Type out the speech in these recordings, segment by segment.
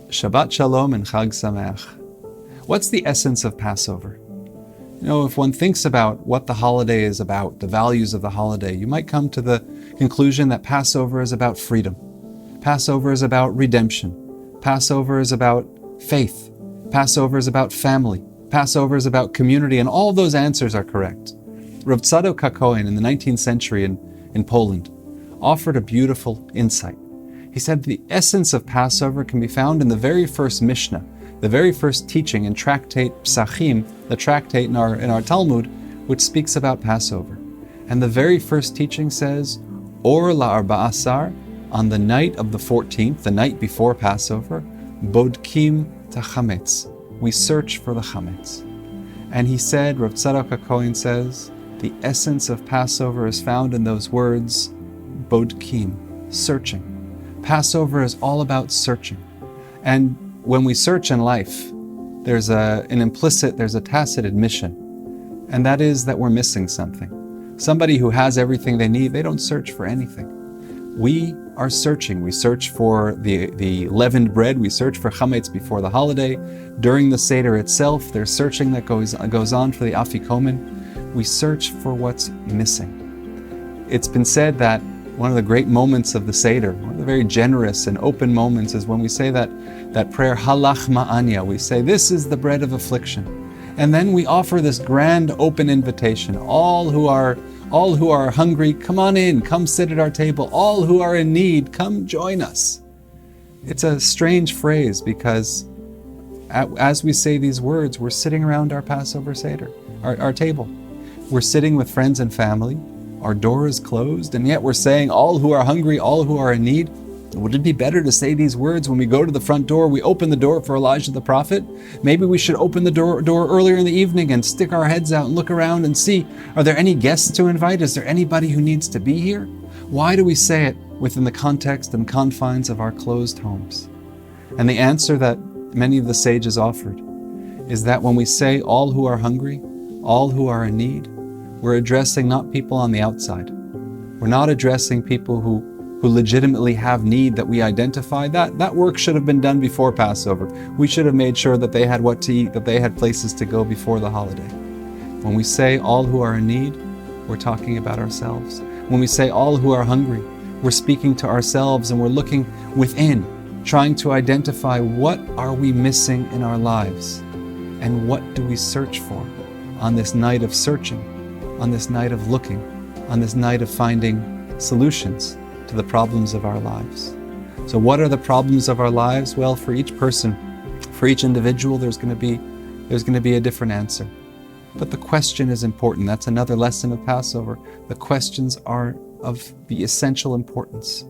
Shabbat Shalom and Chag Sameach. What's the essence of Passover? You know, if one thinks about what the holiday is about, the values of the holiday, you might come to the conclusion that Passover is about freedom. Passover is about redemption. Passover is about faith. Passover is about family. Passover is about community, and all those answers are correct. Rav Tzadok HaKohen in the 19th century in Poland offered a beautiful insight. He said the essence of Passover can be found in the very first Mishnah, the very first teaching in tractate Psachim, the tractate in our Talmud, which speaks about Passover. And the very first teaching says, Or la'arba'asar, on the night of the 14th, the night before Passover, bodkim tachametz, we search for the chametz. And he said, Rav Tzadok HaKohen says, the essence of Passover is found in those words, bodkim, searching. Passover is all about searching. And when we search in life, there's a tacit admission, and that is that we're missing something. Somebody who has everything they need, they don't search for anything. We are searching. We search for the leavened bread. We search for chametz before the holiday. During the Seder itself, there's searching that goes on for the afikomen. We search for what's missing. It's been said that one of the great moments of the Seder, one of the very generous and open moments, is when we say that prayer, halach ma'anya. We say, this is the bread of affliction. And then we offer this grand open invitation. All who are hungry, come on in, come sit at our table. All who are in need, come join us. It's a strange phrase because as we say these words, we're sitting around our Passover Seder, our table. We're sitting with friends and family. Our door is closed, and yet we're saying, all who are hungry, all who are in need. Would it be better to say these words when we go to the front door, we open the door for Elijah the prophet? Maybe we should open the door earlier in the evening and stick our heads out and look around and see, are there any guests to invite? Is there anybody who needs to be here? Why do we say it within the context and confines of our closed homes? And the answer that many of the sages offered is that when we say all who are hungry, all who are in need, we're addressing not people on the outside. We're not addressing people who legitimately have need that we identify. That work should have been done before Passover. We should have made sure that they had what to eat, that they had places to go before the holiday. When we say all who are in need, we're talking about ourselves. When we say all who are hungry, we're speaking to ourselves and we're looking within, trying to identify what are we missing in our lives and what do we search for on this night of searching, on this night of looking, on this night of finding solutions to the problems of our lives. So what are the problems of our lives? Well, for each person, for each individual, there's going to be a different answer. But the question is important. That's another lesson of Passover. The questions are of the essential importance.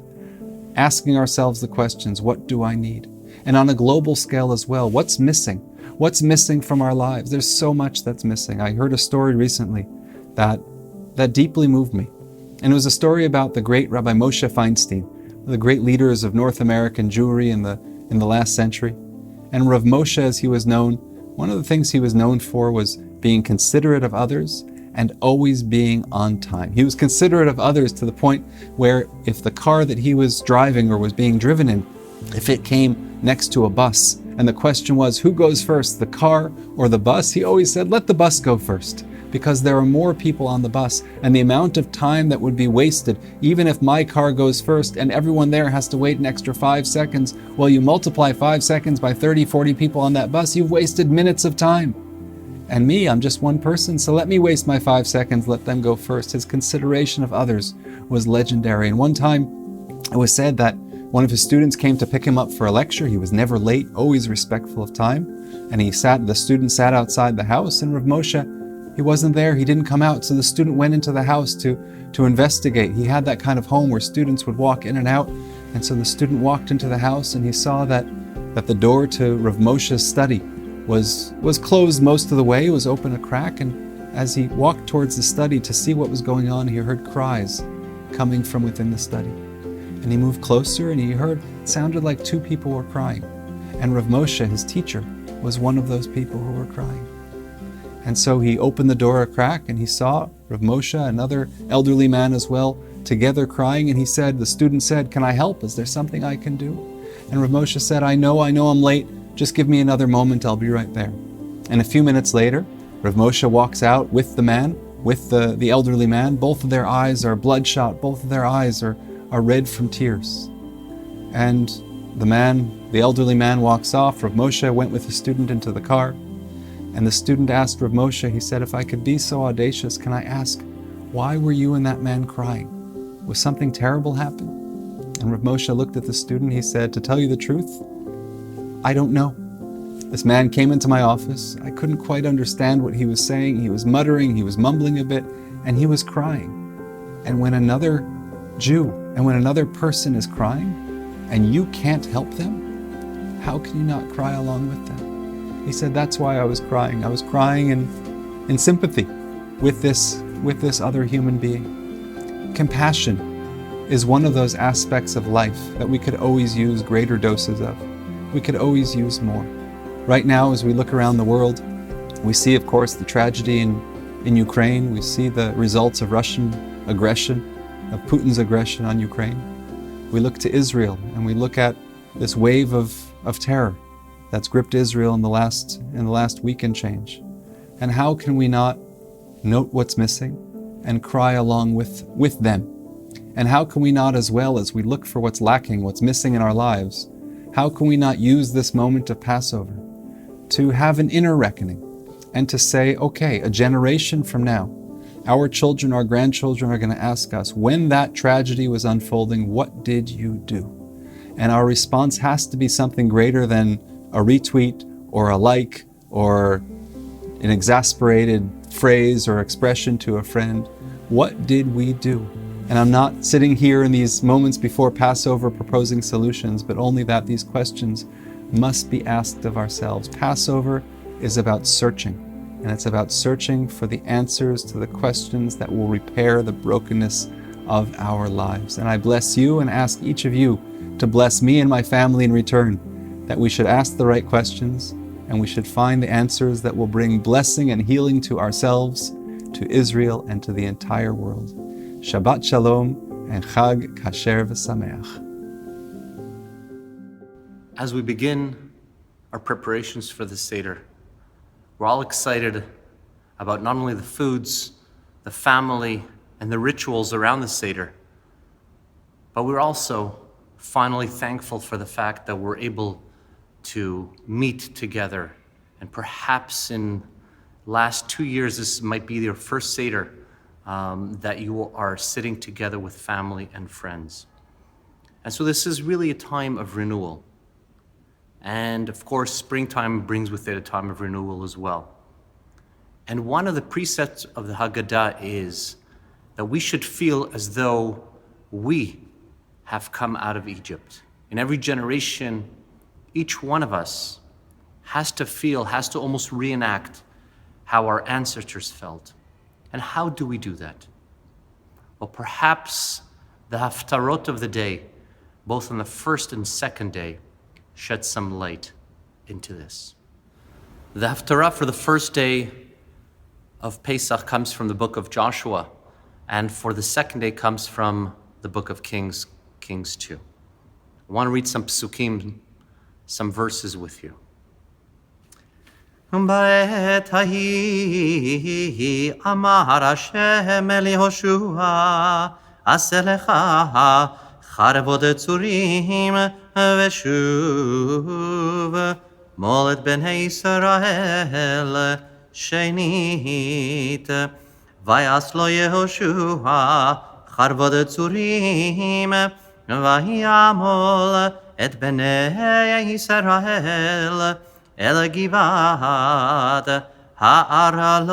Asking ourselves the questions, what do I need? And on a global scale as well, what's missing? What's missing from our lives? There's so much that's missing. I heard a story recently that deeply moved me. And it was a story about the great Rabbi Moshe Feinstein, one of the great leaders of North American Jewry in the last century. And Rav Moshe, as he was known, one of the things he was known for was being considerate of others and always being on time. He was considerate of others to the point where if the car that he was driving or was being driven in, if it came next to a bus, and the question was, who goes first, the car or the bus? He always said, let the bus go first, because there are more people on the bus, and the amount of time that would be wasted, even if my car goes first and everyone there has to wait an extra 5 seconds, well, you multiply 5 seconds by 30, 40 people on that bus, you've wasted minutes of time. And me, I'm just one person, so let me waste my 5 seconds, let them go first. His consideration of others was legendary. And one time, it was said that one of his students came to pick him up for a lecture. He was never late, always respectful of time. And the student sat outside the house, and Rav Moshe, he wasn't there, he didn't come out, so the student went into the house to investigate. He had that kind of home where students would walk in and out, and so the student walked into the house and he saw that the door to Rav Moshe's study was closed most of the way. It was open a crack, and as he walked towards the study to see what was going on, he heard cries coming from within the study. And he moved closer and he heard, it sounded like 2 people were crying. And Rav Moshe, his teacher, was one of those people who were crying. And so he opened the door a crack and he saw Rav Moshe, another elderly man as well, together crying. And the student said, can I help? Is there something I can do? And Rav Moshe said, I know I'm late. Just give me another moment, I'll be right there. And a few minutes later, Rav Moshe walks out with the man, with the elderly man. Both of their eyes are bloodshot. Both of their eyes are red from tears. And the elderly man walks off. Rav Moshe went with the student into the car. And the student asked Rav Moshe, he said, if I could be so audacious, can I ask, why were you and that man crying? Was something terrible happen? And Rav Moshe looked at the student. He said, to tell you the truth, I don't know. This man came into my office. I couldn't quite understand what he was saying. He was muttering, he was mumbling a bit, and he was crying. And when another Jew and when another person is crying, and you can't help them, how can you not cry along with them? He said, that's why I was crying. I was crying in sympathy with this other human being. Compassion is one of those aspects of life that we could always use greater doses of. We could always use more. Right now, as we look around the world, we see, of course, the tragedy in Ukraine. We see the results of Russian aggression, of Putin's aggression on Ukraine. We look to Israel and we look at this wave of terror that's gripped Israel in the last week and change. And how can we not note what's missing and cry along with them? And how can we not, as well as we look for what's lacking, what's missing in our lives, how can we not use this moment of Passover to have an inner reckoning and to say, okay, a generation from now, our children, our grandchildren are going to ask us, when that tragedy was unfolding, what did you do? And our response has to be something greater than a retweet or a like or an exasperated phrase or expression to a friend. What did we do? And I'm not sitting here in these moments before Passover proposing solutions, but only that these questions must be asked of ourselves. Passover is about searching, and it's about searching for the answers to the questions that will repair the brokenness of our lives. And I bless you and ask each of you to bless me and my family in return, that we should ask the right questions and we should find the answers that will bring blessing and healing to ourselves, to Israel, and to the entire world. Shabbat Shalom and Chag Kasher V'Sameach. As we begin our preparations for the Seder, we're all excited about not only the foods, the family, and the rituals around the Seder, but we're also finally thankful for the fact that we're able to meet together. And perhaps in last 2 years, this might be your first Seder that you are sitting together with family and friends. And so this is really a time of renewal. And of course, springtime brings with it a time of renewal as well. And one of the precepts of the Haggadah is that we should feel as though we have come out of Egypt. In every generation, each one of us has to almost reenact how our ancestors felt. And how do we do that? Well, perhaps the haftarot of the day, both on the first and second day, shed some light into this. The haftarah for the first day of Pesach comes from the book of Joshua, and for the second day comes from the book of Kings 2. I want to read some psukim, some verses with you. בעת ההיא אמר השם אל יהושע עשה לך חרבות צורים ושוב מול את בני ישראל שנית ויעש לו יהושע חרבות צורים ויעמול את בני ישראל אל גבעת הערלות.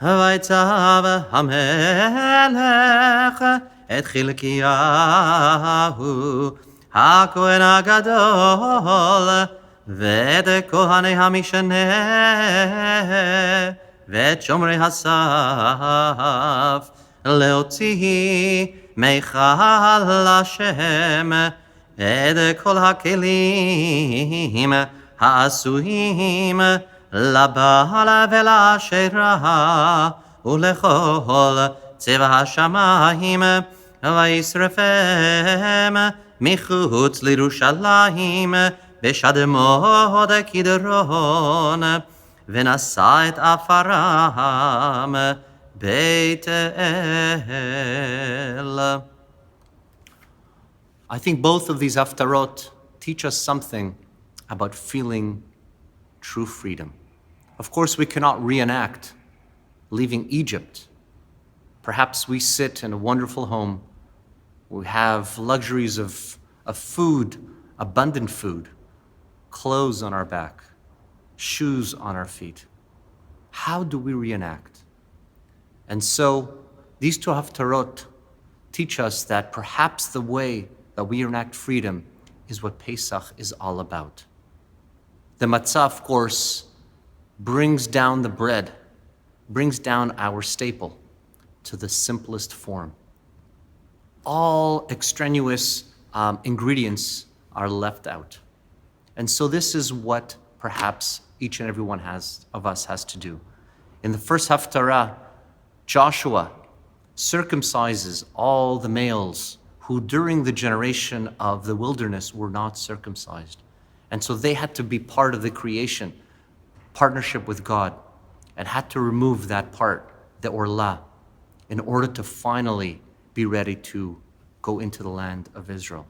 ויצב המלך את חלקיהו הכהן הגדול ואת כהני המשנה ואת שומרי הסף להוציא מיכל השם את כל הכלים העשויים לבעל ולאשרה ולכל צבע השמיים וישרפם מחוץ לירושלים בשדמות הקדרון, ונשא את עפרם בית אל. I think both of these haftarot teach us something about feeling true freedom. Of course, we cannot reenact leaving Egypt. Perhaps we sit in a wonderful home. We have luxuries of food, abundant food, clothes on our back, shoes on our feet. How do we reenact? And so these two haftarot teach us that perhaps the way that we enact freedom is what Pesach is all about. The matzah, of course, brings down the bread, brings down our staple to the simplest form. All extraneous ingredients are left out. And so this is what perhaps each and every one of us has to do. In the first haftarah, Joshua circumcises all the males who during the generation of the wilderness were not circumcised. And so they had to be part of the creation, partnership with God, and had to remove that part, the orla, in order to finally be ready to go into the land of Israel.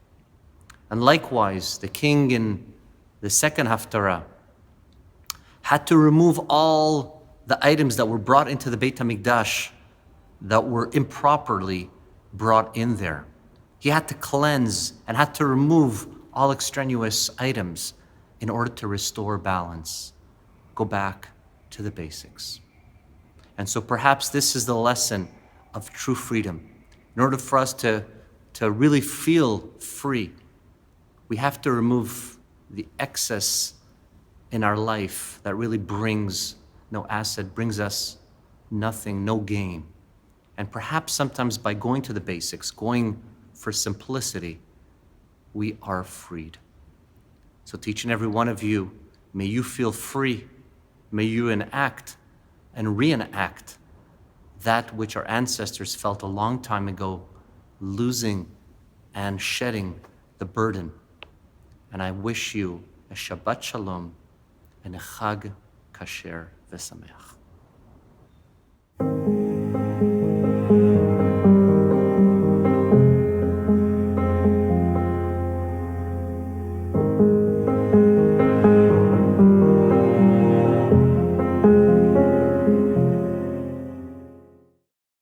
And likewise, the king in the second haftarah had to remove all the items that were brought into the Beit HaMikdash that were improperly brought in there. He had to cleanse and had to remove all extraneous items in order to restore balance, go back to the basics. And so perhaps this is the lesson of true freedom. In order for us to really feel free, we have to remove the excess in our life that really brings no asset, brings us nothing, no gain. And perhaps sometimes by going to the basics, going for simplicity, we are freed. So to each and every one of you, may you feel free. May you enact and reenact that which our ancestors felt a long time ago, losing and shedding the burden. And I wish you a Shabbat Shalom and a Chag Kasher V'Sameach.